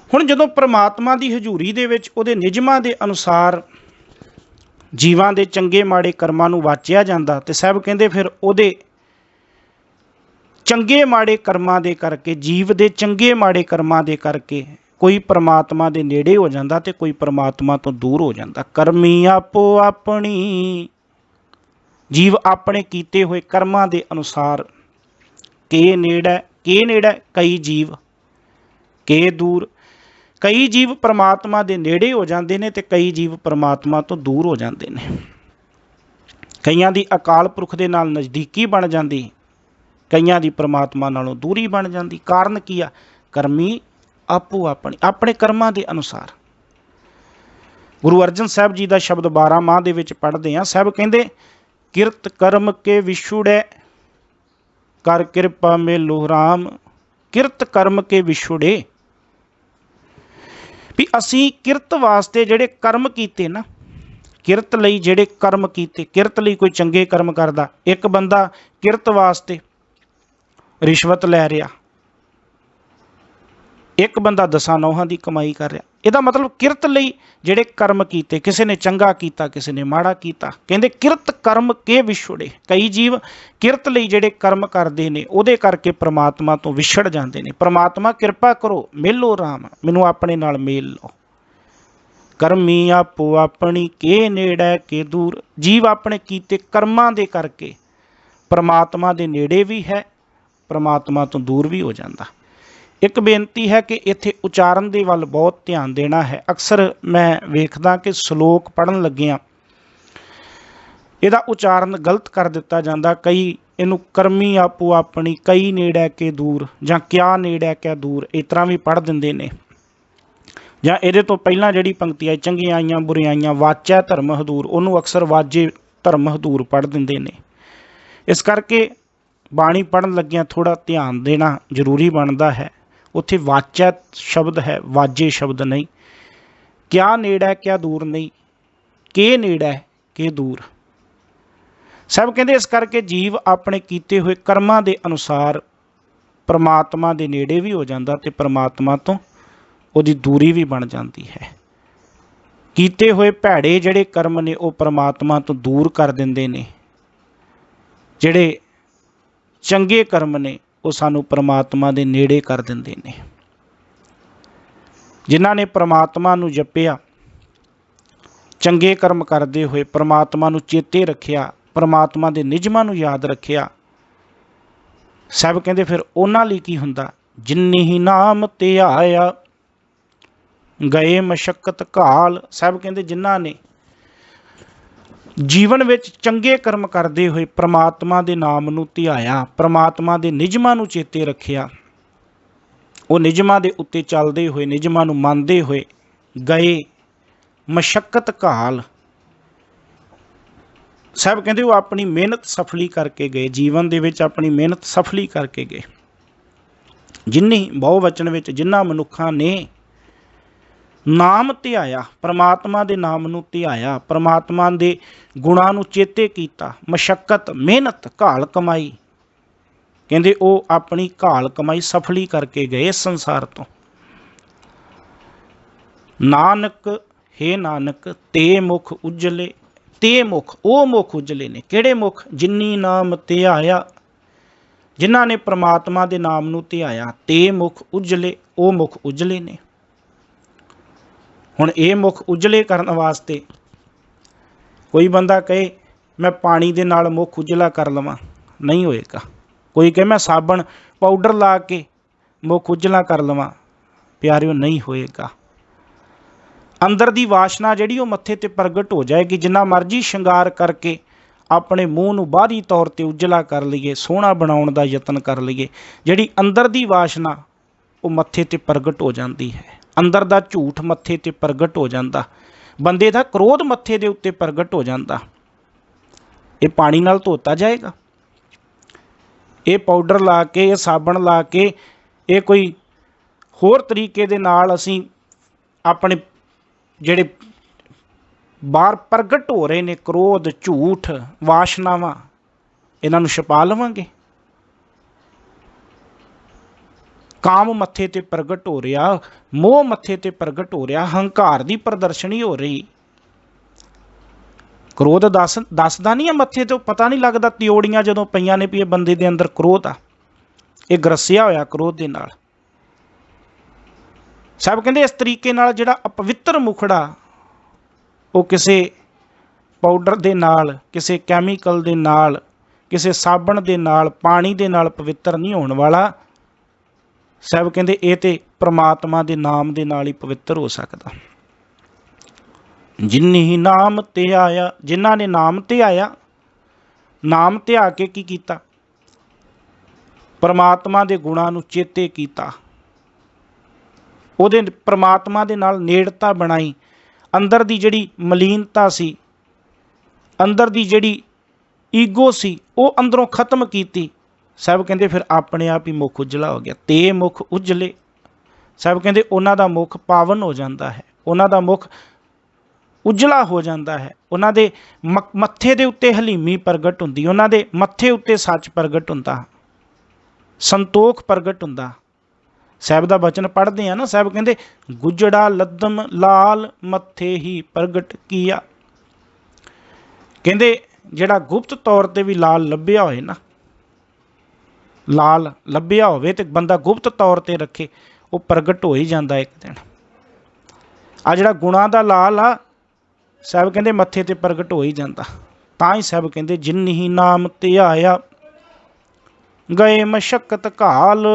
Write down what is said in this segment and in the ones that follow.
ਹੁਣ ਜਦੋਂ परमात्मा की हजूरी दे विच उहदे निजमां दे अनुसार जीवां दे चंगे माड़े कर्मां नूं वाचिया जांदा ते साहब कहंदे फिर उहदे चंगे माड़े कर्मां दे करके जीव दे चंगे माड़े कर्मां दे करके कोई परमात्मा दे नेड़े हो जांदा ते कोई परमात्मा तो दूर हो जांदा। करमी आपो अपनी, जीव अपने कीते हुए कर्मां दे अनुसार के नेड़ा कई जीव के दूर। कई जीव परमात्मा दे नेड़े हो जाते हैं तो कई जीव परमात्मा तो दूर हो जाते हैं। कईयां दी अकाल पुरख दे नाल नज़दीकी बन जाती, कईयां दी परमात्मा नालों दूरी बन जाती। कारण की आ? करमी आपो अपनी, अपने कर्मां दे अनुसार। गुरु अर्जन साहब जी का शब्द 12 माह दे विच पढ़ते हैं। साहब कहंदे किरत कर्म के विछुड़े कर किरपा मेलो राम। किरत कर्म के विछुड़े भी असी किरत वास्ते जेड़े कर्म कीते ना, किरत लई जेड़े कर्म कीते, किरत लई कोई चंगे कर्म करदा। एक बंदा किरत वास्ते रिश्वत लै रहा, एक बंदा 10 नौहां की कमाई कर रहा। ਇਹਦਾ मतलब किरत लई जेड़े कर्म कीते, किसी ने चंगा कीता किसी ने माड़ा कीता। कहंदे किरत कर्म के विछुड़े। कई जीव किरत लई जेड़े कर्म करते हैं उहदे करके परमात्मा तो विछड़ जाते हैं। परमात्मा किरपा करो मेलो राम, मैनू अपने नाल मेल लो। करमी आपो अपनी के नेड़े के दूर। जीव अपने कीते कर्मां दे करके परमात्मा दे नेड़े भी है, परमात्मा तो दूर भी हो जाता। एक बेनती है कि इत्थे उचारण दे वल बहुत ध्यान देना है। अक्सर मैं वेखदा कि श्लोक पढ़न लग्गियां इहदा उचारण गलत कर दिता जाता। कई इनू करमी आपो अपनी, कई नेड़े के दूर, जां क्या नेड़े के दूर, इस तरह भी पढ़ दिंदे ने। जां इहदे तो पहलां जिहड़ी पंक्ति आई चंगियाइयां बुरियाइयां वाचै धर्म हदूर, उहनूं अक्सर वाजे धर्म हदूर पढ़ दिंदे ने। इस करके बाणी पढ़न लग्गियां थोड़ा ध्यान देना जरूरी बनता है। उत्थे वाचै शब्द है, वाजे शब्द नहीं। क्या नेड़ा क्या दूर नहीं, के नेड़ा के दूर। सब कहते इस करके जीव अपने कीते हुए कर्मां दे अनुसार परमात्मा दे नेड़े भी हो जाता ते परमात्मा तो उहदी दूरी भी बन जाती है। कीते हुए भैड़े जिहड़े कर्म ने वो परमात्मा तो दूर कर दिंदे ने, जिहड़े चंगे कर्म ने वो सानू परमात्मा दे नेड़े कर दिंदे ने। जिन्हां ने परमात्मा नू जपिया, चंगे कर्म करते हुए परमात्मा नू चेते रखिया, परमात्मा दे निजमां नू याद रखिया, सब कहते फिर उन्हां लई की हुंदा? जिन्नी ही नाम ते आया गए मशक्कत घाल। सब कहते जिन्हां ने जीवन विच चंगे कर्म करते हुए परमात्मा दे नाम नू धियाया, परमात्मा दे निजमां नू चेते रखिया, वो निजमां दे उत्ते चलते हुए निजमां नू मनते हुए गए मशक्कत घाल। सब कहते वो अपनी मेहनत सफली करके गए, जीवन दे विच अपनी मेहनत सफली करके गए। जिन्नी बहुवचन विच जिन्हां मनुखां ने नाम धियाया, परमात्मा दे नाम नू धियाया, परमात्मा दे गुणां नू चेते कीता, मशक्कत मेहनत घाल कमाई, कहंदे वो अपनी घाल कमाई सफली करके गए इस संसार तो। नानक हे नानक ते मुख उजले, ते मुख वो मुख उजले ने। किहड़े मुख? जिन्नी नाम धियाया, जिन्हां ने परमात्मा दे नाम नू धियाया, ते मुख उजले वो मुख उजले ने। हुण ये मुख उजले करने वास्ते कोई बंदा कहे मैं पानी दे नाल मुख उजला कर लवां, नहीं होएगा। कोई कहे मैं साबण पाउडर ला के मुख उजला कर लवां, प्यारिओ नहीं होएगा। अंदर दी वासना जिहड़ी वो मत्थे ते प्रगट हो जाएगी। जिन्ना मर्जी शंगार करके अपने मूँह नूं बाहरी तौर ते उजला कर लईए, सोहना बनाउण दा यतन कर लईए, जिहड़ी अंदर दी वासना वो मत्थे ते प्रगट हो जाती है। अंदर दा झूठ मत्थे ते प्रगट हो जाता, बंदे दा क्रोध मत्थे दे उत्ते प्रगट हो जाता। ये पानी नाल धोता जाएगा? ये पाउडर ला के, ये साबण ला के, ये कोई होर तरीके दे नाल असीं अपने जिहड़े बाहर प्रगट हो रहे ने क्रोध झूठ वासनावां, इन्हां नूं छुपा लवांगे? ਕਾਮ ਮੱਥੇ ਤੇ ਪ੍ਰਗਟ ਹੋ ਰਿਹਾ, ਮੋਹ ਮੱਥੇ ਤੇ ਪ੍ਰਗਟ ਹੋ ਰਿਹਾ, ਹੰਕਾਰ ਦੀ ਪ੍ਰਦਰਸ਼ਨੀ ਹੋ ਰਹੀ। ਕ੍ਰੋਧ ਦੱਸਦਾ ਨਹੀਂ ਆ ਮੱਥੇ ਤੋਂ, ਪਤਾ ਨਹੀਂ ਲੱਗਦਾ ਤਿਉੜੀਆਂ ਜਦੋਂ ਪਈਆਂ ਨੇ ਵੀ ਇਹ ਬੰਦੇ ਦੇ ਅੰਦਰ ਕ੍ਰੋਧ ਆ, ਇਹ ਗਰਸਿਆ ਹੋਇਆ ਕ੍ਰੋਧ ਦੇ ਨਾਲ। ਸਾਹਿਬ ਕਹਿੰਦੇ ਇਸ ਤਰੀਕੇ ਨਾਲ ਜਿਹੜਾ ਅਪਵਿੱਤਰ ਮੁਖੜਾ ਉਹ ਕਿਸੇ ਪਾਊਡਰ ਦੇ ਨਾਲ, ਕਿਸੇ ਕੈਮੀਕਲ ਦੇ ਨਾਲ, ਕਿਸੇ ਸਾਬਣ ਦੇ ਨਾਲ, ਪਾਣੀ ਦੇ ਨਾਲ ਪਵਿੱਤਰ ਨਹੀਂ ਹੋਣ ਵਾਲਾ। ਸਾਹਿਬ ਕਹਿੰਦੇ ਇਹ ਤੇ ਪ੍ਰਮਾਤਮਾ ਦੇ ਨਾਮ ਦੇ ਨਾਲ ਹੀ ਪਵਿੱਤਰ ਹੋ ਸਕਦਾ। ਜਿਨਹੀ ਨਾਮ ਤੇ ਆਇਆ, ਜਿਨ੍ਹਾਂ ਨੇ ਨਾਮ ਤੇ ਆਇਆ, ਨਾਮ ਧਿਆ ਕੇ ਕੀ ਕੀਤਾ? ਪਰਮਾਤਮਾ ਦੇ ਗੁਣਾਂ ਨੂੰ ਚੇਤੇ ਕੀਤਾ, ਉਹਦੇ ਪਰਮਾਤਮਾ ਦੇ ਨਾਲ ਨੇੜਤਾ ਬਣਾਈ, ਅੰਦਰ ਦੀ ਜਿਹੜੀ ਮਲੀਨਤਾ ਸੀ, ਅੰਦਰ ਦੀ ਜਿਹੜੀ ਈਗੋ ਸੀ, ਉਹ ਅੰਦਰੋਂ ਖਤਮ ਕੀਤੀ। ਸਾਹਿਬ ਕਹਿੰਦੇ ਫਿਰ ਆਪਣੇ ਆਪ ਹੀ ਮੁਖ ਉਜਲਾ ਹੋ ਗਿਆ। ਤੇ ਮੁਖ ਉਜਲੇ, ਸਾਹਿਬ ਕਹਿੰਦੇ ਉਹਨਾਂ ਦਾ ਮੁਖ ਪਾਵਨ ਹੋ ਜਾਂਦਾ ਹੈ, ਉਹਨਾਂ ਦਾ ਮੁਖ ਉਜਲਾ ਹੋ ਜਾਂਦਾ ਹੈ, ਉਹਨਾਂ ਦੇ ਮੱਥੇ ਦੇ ਉੱਤੇ ਹਲੀਮੀ ਪ੍ਰਗਟ ਹੁੰਦੀ, ਉਹਨਾਂ ਦੇ ਮੱਥੇ ਉੱਤੇ ਸੱਚ ਪ੍ਰਗਟ ਹੁੰਦਾ, ਸੰਤੋਖ ਪ੍ਰਗਟ ਹੁੰਦਾ। ਸਾਹਿਬ ਦਾ ਬਚਨ ਪੜ੍ਹਦੇ ਆ ਨਾ, ਸਾਹਿਬ ਕਹਿੰਦੇ ਗੁਜੜਾ ਲੱਦਮ ਲਾਲ ਮੱਥੇ ਹੀ ਪ੍ਰਗਟ ਕੀਆ। ਕਹਿੰਦੇ ਜਿਹੜਾ ਗੁਪਤ ਤੌਰ ਤੇ ਵੀ ਲਾਲ ਲੱਭਿਆ ਹੋਏ ਨਾ, ਲਾਲ ਲੱਭਿਆ ਹੋਵੇ ਤੇ ਬੰਦਾ ਗੁਪਤ ਤੌਰ ਤੇ ਰੱਖੇ, ਉਹ ਪ੍ਰਗਟ ਹੋ ਹੀ ਜਾਂਦਾ ਇੱਕ ਦਿਨ। ਆ ਜਿਹੜਾ ਗੁਣਾਂ ਦਾ ਲਾਲ ਆ, ਸਾਹਿਬ ਕਹਿੰਦੇ ਮੱਥੇ ਤੇ ਪ੍ਰਗਟ ਹੋ ਹੀ ਜਾਂਦਾ। ਤਾਂ ਹੀ ਸਾਹਿਬ ਕਹਿੰਦੇ ਜਿਨਹੀ ਨਾਮ ਤੇ ਆਇਆ, ਗਏ ਮਸ਼ੱਕਤ ਘਾਲ,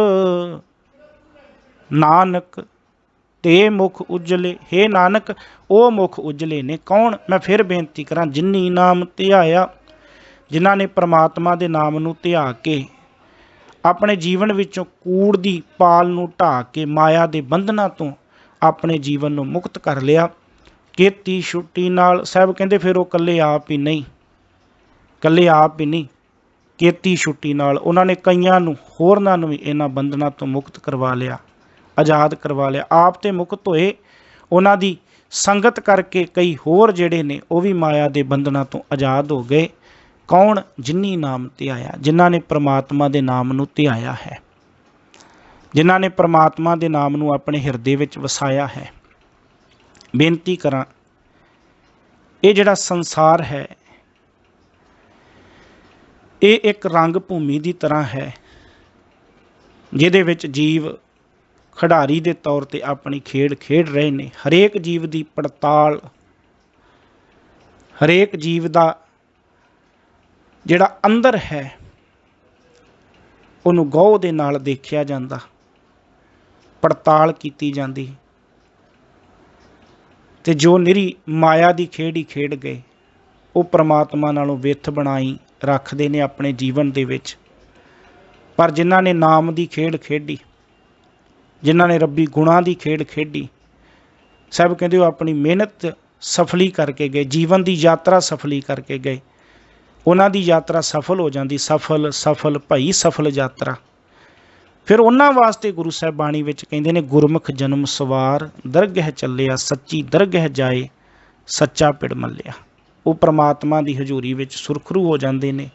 ਨਾਨਕ ਤੇ ਮੁਖ ਉਜਲੇ। ਹੇ ਨਾਨਕ ਉਹ ਮੁਖ ਉਜਲੇ ਨੇ। ਕੌਣ? ਮੈਂ ਫਿਰ ਬੇਨਤੀ ਕਰਾਂ, ਜਿਨਹੀ ਨਾਮ ਤੇ ਆਇਆ, ਜਿਨ੍ਹਾਂ ਨੇ ਪ੍ਰਮਾਤਮਾ ਦੇ ਨਾਮ ਨੂੰ ਧਿਆ ਕੇ ਆਪਣੇ ਜੀਵਨ ਵਿੱਚੋਂ ਕੂੜ ਦੀ ਪਾਲ ਨੂੰ ਢਾਹ ਕੇ ਮਾਇਆ ਦੇ ਬੰਧਨਾਂ ਤੋਂ ਆਪਣੇ ਜੀਵਨ ਨੂੰ ਮੁਕਤ ਕਰ ਲਿਆ। ਕੀਤੀ ਛੁੱਟੀ ਨਾਲ, ਸਾਹਿਬ ਕਹਿੰਦੇ ਫਿਰ ਉਹ ਇਕੱਲੇ ਆਪ ਹੀ ਨਹੀਂ, ਇਕੱਲੇ ਆਪ ਹੀ ਨਹੀਂ, ਕੀਤੀ ਛੁੱਟੀ ਨਾਲ ਉਹਨਾਂ ਨੇ ਕਈਆਂ ਨੂੰ, ਹੋਰਨਾਂ ਨੂੰ ਵੀ ਇਹਨਾਂ ਬੰਧਨਾਂ ਤੋਂ ਮੁਕਤ ਕਰਵਾ ਲਿਆ, ਆਜ਼ਾਦ ਕਰਵਾ ਲਿਆ। ਆਪ ਤੇ ਮੁਕਤ ਹੋਏ, ਉਹਨਾਂ ਦੀ ਸੰਗਤ ਕਰਕੇ ਕਈ ਹੋਰ ਜਿਹੜੇ ਨੇ ਉਹ ਵੀ ਮਾਇਆ ਦੇ ਬੰਧਨਾਂ ਤੋਂ ਆਜ਼ਾਦ ਹੋ ਗਏ। ਕੌਣ? ਜਿਨਹੀ ਨਾਮ ਧਿਆਇਆ, ਜਿਨ੍ਹਾਂ ਨੇ ਪ੍ਰਮਾਤਮਾ ਦੇ ਨਾਮ ਨੂੰ ਧਿਆਇਆ ਹੈ, ਜਿਨ੍ਹਾਂ ਨੇ ਪ੍ਰਮਾਤਮਾ ਦੇ ਨਾਮ ਨੂੰ ਆਪਣੇ ਹਿਰਦੇ ਵਿੱਚ ਵਸਾਇਆ ਹੈ। ਬੇਨਤੀ ਕਰਾਂ, ਇਹ ਜਿਹੜਾ ਸੰਸਾਰ ਹੈ ਇਹ ਇੱਕ ਰੰਗ ਭੂਮੀ ਦੀ ਤਰ੍ਹਾਂ ਹੈ, ਜਿਹਦੇ ਵਿੱਚ ਜੀਵ ਖਿਡਾਰੀ ਦੇ ਤੌਰ ਤੇ ਆਪਣੀ ਖੇਡ ਖੇਡ ਰਹੇ ਨੇ। ਹਰੇਕ ਜੀਵ ਦੀ ਪੜਤਾਲ, ਹਰੇਕ ਜੀਵ ਦਾ ਜਿਹੜਾ ਅੰਦਰ ਹੈ ਉਹਨੂੰ ਗੌਰ ਦੇ ਨਾਲ ਦੇਖਿਆ ਜਾਂਦਾ, ਪੜਤਾਲ ਕੀਤੀ ਜਾਂਦੀ। ਤੇ ਜੋ ਨਿਰੀ ਮਾਇਆ ਦੀ ਖੇਡ ਹੀ ਖੇਡ ਗਏ, ਉਹ ਪ੍ਰਮਾਤਮਾ ਨਾਲੋਂ ਵਿੱਥ ਬਣਾਈ ਰੱਖਦੇ ਨੇ ਆਪਣੇ ਜੀਵਨ ਦੇ ਵਿੱਚ। ਪਰ ਜਿਨ੍ਹਾਂ ਨੇ ਨਾਮ ਦੀ ਖੇਡ ਖੇਡੀ, ਜਿਨ੍ਹਾਂ ਨੇ ਰੱਬੀ ਗੁਣਾਂ ਦੀ ਖੇਡ ਖੇਡੀ, ਸਾਹਿਬ ਕਹਿੰਦੇ ਉਹ ਆਪਣੀ ਮਿਹਨਤ ਸਫਲੀ ਕਰਕੇ ਗਏ, ਜੀਵਨ ਦੀ ਯਾਤਰਾ ਸਫਲੀ ਕਰਕੇ ਗਏ। ਉਹਨਾਂ ਦੀ ਯਾਤਰਾ ਸਫਲ ਹੋ ਜਾਂਦੀ, ਸਫਲ ਸਫਲ ਭਈ ਸਫਲ ਯਾਤਰਾ। ਫਿਰ ਉਹਨਾਂ ਵਾਸਤੇ ਗੁਰੂ ਸਾਹਿਬ ਬਾਣੀ ਵਿੱਚ ਕਹਿੰਦੇ ਨੇ, ਗੁਰਮੁਖ ਜਨਮ ਸਵਾਰ, ਦਰਗਹਿ ਚੱਲਿਆ ਸੱਚੀ ਦਰਗਹਿ ਜਾਏ, ਸੱਚਾ ਪਿੜ ਮੱਲਿਆ। ਉਹ ਪ੍ਰਮਾਤਮਾ ਦੀ ਹਜ਼ੂਰੀ ਵਿੱਚ ਸੁਰਖਰੂ ਹੋ ਜਾਂਦੇ ਨੇ।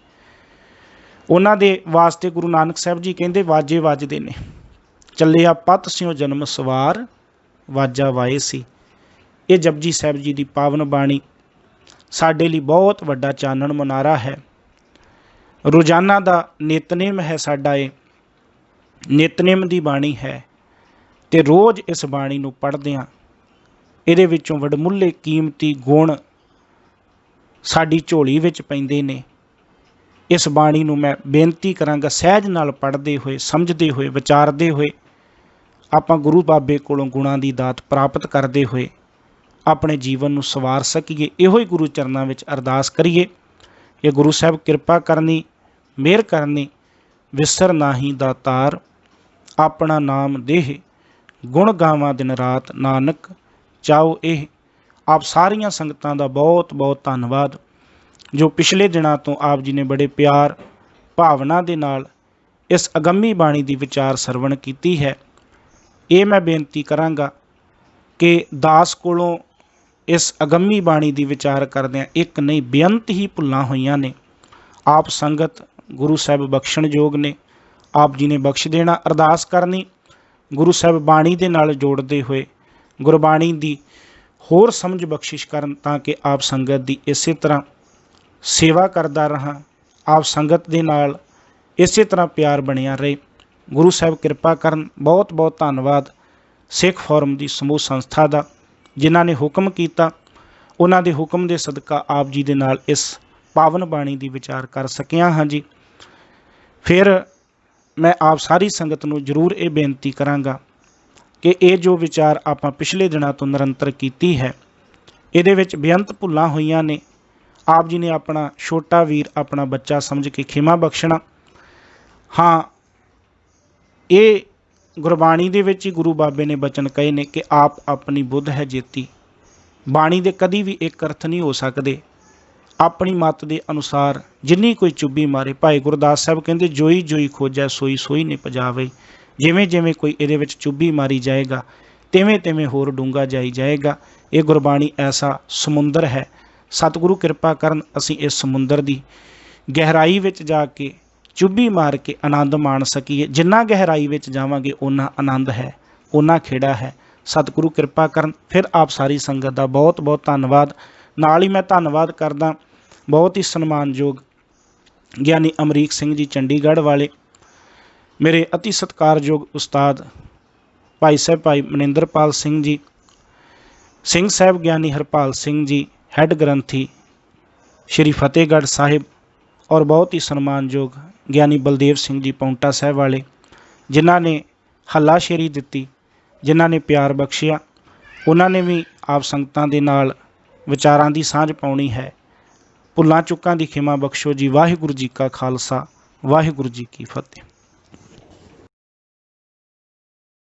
ਉਹਨਾਂ ਦੇ ਵਾਸਤੇ ਗੁਰੂ ਨਾਨਕ ਸਾਹਿਬ ਜੀ ਕਹਿੰਦੇ ਵਾਜੇ ਵੱਜਦੇ ਨੇ, ਚੱਲਿਆ ਪਤ ਸਿਉ ਜਨਮ ਸਵਾਰ, ਵਾਜਾ ਵਾਏ ਸੀ। ਇਹ ਜਪਜੀ ਸਾਹਿਬ ਜੀ ਦੀ ਪਾਵਨ ਬਾਣੀ ਸਾਡੇ ਲਈ ਬਹੁਤ ਵੱਡਾ ਚਾਨਣ ਮੁਨਾਰਾ ਹੈ। ਰੋਜ਼ਾਨਾ ਦਾ ਨਿਤਨੇਮ ਹੈ ਸਾਡਾ, ਇਹ ਨਿਤਨੇਮ ਦੀ ਬਾਣੀ ਹੈ। ਤੇ ਰੋਜ਼ ਇਸ ਬਾਣੀ ਨੂੰ ਪੜ੍ਹਦੇ ਹਾਂ, ਇਹਦੇ ਵਿੱਚੋਂ ਵਡਮੁੱਲੇ ਕੀਮਤੀ ਗੁਣ ਸਾਡੀ ਝੋਲੀ ਵਿੱਚ ਪੈਂਦੇ ਨੇ। ਇਸ ਬਾਣੀ ਨੂੰ ਮੈਂ ਬੇਨਤੀ ਕਰਾਂਗਾ, ਸਹਿਜ ਨਾਲ ਪੜ੍ਹਦੇ ਹੋਏ, ਸਮਝਦੇ ਹੋਏ, ਵਿਚਾਰਦੇ ਹੋਏ, ਆਪਾਂ ਗੁਰੂ ਬਾਬੇ ਕੋਲੋਂ ਗੁਣਾਂ ਦੀ ਦਾਤ ਪ੍ਰਾਪਤ ਕਰਦੇ ਹੋਏ ਆਪਣੇ ਜੀਵਨ ਨੂੰ ਸਵਾਰ ਸਕੀਏ। ਇਹੋ ਹੀ ਗੁਰੂ ਚਰਨਾਂ ਵਿੱਚ ਅਰਦਾਸ ਕਰੀਏ। ਇਹ ਗੁਰੂ ਸਾਹਿਬ ਕਿਰਪਾ ਕਰਨੀ, ਮਿਹਰ ਕਰਨੀ, ਵਿਸਰ ਨਾਹੀ ਦਾਤਾਰ, ਆਪਣਾ ਨਾਮ ਦੇਹ, ਗੁਣ ਗਾਵਾਂ ਦਿਨ ਰਾਤ, ਨਾਨਕ ਚਾਹੋ ਇਹ। ਆਪ ਸਾਰੀਆਂ ਸੰਗਤਾਂ ਦਾ ਬਹੁਤ ਬਹੁਤ ਧੰਨਵਾਦ, ਜੋ ਪਿਛਲੇ ਦਿਨਾਂ ਤੋਂ ਆਪ ਜੀ ਨੇ ਬੜੇ ਪਿਆਰ ਭਾਵਨਾ ਦੇ ਨਾਲ ਇਸ ਅਗੰਮੀ ਬਾਣੀ ਦੀ ਵਿਚਾਰ ਸਰਵਣ ਕੀਤੀ ਹੈ। ਇਹ ਮੈਂ ਬੇਨਤੀ ਕਰਾਂਗਾ ਕਿ ਦਾਸ ਕੋਲੋਂ ਇਸ ਅਗੰਮੀ ਬਾਣੀ ਦੀ ਵਿਚਾਰ ਕਰਦਿਆਂ ਇੱਕ ਨਹੀਂ ਬੇਅੰਤ ਹੀ ਭੁੱਲਾਂ ਹੋਈਆਂ ਨੇ। ਆਪ ਸੰਗਤ ਗੁਰੂ ਸਾਹਿਬ ਬਖਸ਼ਣਯੋਗ ਨੇ, ਆਪ ਜੀ ਨੇ ਬਖਸ਼ ਦੇਣਾ। ਅਰਦਾਸ ਕਰਨੀ, ਗੁਰੂ ਸਾਹਿਬ ਬਾਣੀ ਦੇ ਨਾਲ ਜੋੜਦੇ ਹੋਏ ਗੁਰਬਾਣੀ ਦੀ ਹੋਰ ਸਮਝ ਬਖਸ਼ਿਸ਼ ਕਰਨ, ਤਾਂ ਕਿ ਆਪ ਸੰਗਤ ਦੀ ਇਸੇ ਤਰ੍ਹਾਂ ਸੇਵਾ ਕਰਦਾ ਰਹਾਂ, ਆਪ ਸੰਗਤ ਦੇ ਨਾਲ ਇਸੇ ਤਰ੍ਹਾਂ ਪਿਆਰ ਬਣਿਆ ਰਹੇ। ਗੁਰੂ ਸਾਹਿਬ ਕਿਰਪਾ ਕਰਨ। ਬਹੁਤ ਬਹੁਤ ਧੰਨਵਾਦ ਸਿੱਖ ਫੋਰਮ ਦੀ ਸਮੂਹ ਸੰਸਥਾ ਦਾ, ਜਿਨ੍ਹਾਂ ਨੇ ਹੁਕਮ ਕੀਤਾ। ਉਹਨਾਂ ਦੇ ਹੁਕਮ ਦੇ ਸਦਕਾ ਆਪ ਜੀ ਦੇ ਨਾਲ ਇਸ ਪਾਵਨ ਬਾਣੀ ਦੀ ਵਿਚਾਰ ਕਰ ਸਕਿਆ ਹਾਂ ਜੀ। ਫਿਰ ਮੈਂ ਆਪ ਸਾਰੀ ਸੰਗਤ ਨੂੰ ਜ਼ਰੂਰ ਇਹ ਬੇਨਤੀ ਕਰਾਂਗਾ ਕਿ ਇਹ ਜੋ ਵਿਚਾਰ ਆਪਾਂ ਪਿਛਲੇ ਦਿਨਾਂ ਤੋਂ ਨਿਰੰਤਰ ਕੀਤੀ ਹੈ, ਇਹਦੇ ਵਿੱਚ ਬੇਅੰਤ ਭੁੱਲਾਂ ਹੋਈਆਂ ਨੇ। ਆਪ ਜੀ ਨੇ ਆਪਣਾ ਛੋਟਾ ਵੀਰ, ਆਪਣਾ ਬੱਚਾ ਸਮਝ ਕੇ ਖਿਮਾ ਬਖਸ਼ਣਾ। ਹਾਂ, ਇਹ ਗੁਰਬਾਣੀ ਦੇ ਵਿੱਚ ਹੀ ਗੁਰੂ ਬਾਬੇ ਨੇ ਬਚਨ ਕਹੇ ਨੇ ਕਿ ਆਪ ਆਪਣੀ ਬੁੱਧ ਹੈ ਜੇਤੀ। ਬਾਣੀ ਦੇ ਕਦੀ ਵੀ ਇੱਕ ਅਰਥ ਨਹੀਂ ਹੋ ਸਕਦੇ। ਆਪਣੀ ਮੱਤ ਦੇ ਅਨੁਸਾਰ ਜਿੰਨੀ ਕੋਈ ਚੁੱਭੀ ਮਾਰੇ, ਭਾਈ ਗੁਰਦਾਸ ਸਾਹਿਬ ਕਹਿੰਦੇ ਜੋਈ ਜੋਈ ਖੋਜੈ ਸੋਈ ਸੋਈ ਨੇ ਪਜਾਵੇ। ਜਿਵੇਂ ਜਿਵੇਂ ਕੋਈ ਇਹਦੇ ਵਿੱਚ ਚੁੱਭੀ ਮਾਰੀ ਜਾਏਗਾ, ਤਿਵੇਂ ਤਿਵੇਂ ਹੋਰ ਡੂੰਘਾ ਜਾਈ ਜਾਏਗਾ। ਇਹ ਗੁਰਬਾਣੀ ਐਸਾ ਸਮੁੰਦਰ ਹੈ। ਸਤਿਗੁਰੂ ਕਿਰਪਾ ਕਰਨ ਅਸੀਂ ਇਸ ਸਮੁੰਦਰ ਦੀ ਗਹਿਰਾਈ ਵਿੱਚ ਜਾ ਕੇ ਚੁੱਭੀ ਮਾਰ ਕੇ ਆਨੰਦ ਮਾਣ ਸਕੀਏ। ਜਿੰਨਾ ਗਹਿਰਾਈ ਵਿੱਚ ਜਾਵਾਂਗੇ ਓਨਾ ਆਨੰਦ ਹੈ, ਓਨਾ ਖੇੜਾ ਹੈ। ਸਤਿਗੁਰੂ ਕਿਰਪਾ ਕਰਨ। ਫਿਰ ਆਪ ਸਾਰੀ ਸੰਗਤ ਦਾ ਬਹੁਤ ਬਹੁਤ ਧੰਨਵਾਦ। ਨਾਲ ਹੀ ਮੈਂ ਧੰਨਵਾਦ ਕਰਦਾ ਬਹੁਤ ਹੀ ਸਨਮਾਨਯੋਗ ਗਿਆਨੀ ਅਮਰੀਕ ਸਿੰਘ ਜੀ ਚੰਡੀਗੜ੍ਹ ਵਾਲੇ, ਮੇਰੇ ਅਤੀ ਸਤਿਕਾਰਯੋਗ ਉਸਤਾਦ ਭਾਈ ਸਾਹਿਬ ਭਾਈ ਮਨਿੰਦਰਪਾਲ ਸਿੰਘ ਜੀ, ਸਿੰਘ ਸਾਹਿਬ ਗਿਆਨੀ ਹਰਪਾਲ ਸਿੰਘ ਜੀ, ਹੈੱਡ ਗ੍ਰੰਥੀ ਸ਼੍ਰੀ ਫਤਿਹਗੜ੍ਹ ਸਾਹਿਬ, ਔਰ ਬਹੁਤ ਹੀ ਸਨਮਾਨਯੋਗ ਗਿਆਨੀ ਬਲਦੇਵ ਸਿੰਘ ਜੀ ਪੌਂਟਾ ਸਾਹਿਬ ਵਾਲੇ, ਜਿਨ੍ਹਾਂ ਨੇ ਹੱਲਾਸ਼ੇਰੀ ਦਿੱਤੀ, ਜਿਨ੍ਹਾਂ ਨੇ ਪਿਆਰ ਬਖਸ਼ਿਆ। ਉਹਨਾਂ ਨੇ ਵੀ ਆਪ ਸੰਗਤਾਂ ਦੇ ਨਾਲ ਵਿਚਾਰਾਂ ਦੀ ਸਾਂਝ ਪਾਉਣੀ ਹੈ। ਭੁੱਲਾਂ ਚੁੱਕਾਂ ਦੀ ਖਿਮਾ ਬਖਸ਼ੋ ਜੀ। ਵਾਹਿਗੁਰੂ ਜੀ ਕਾ ਖਾਲਸਾ, ਵਾਹਿਗੁਰੂ ਜੀ ਕੀ ਫਤਿਹ।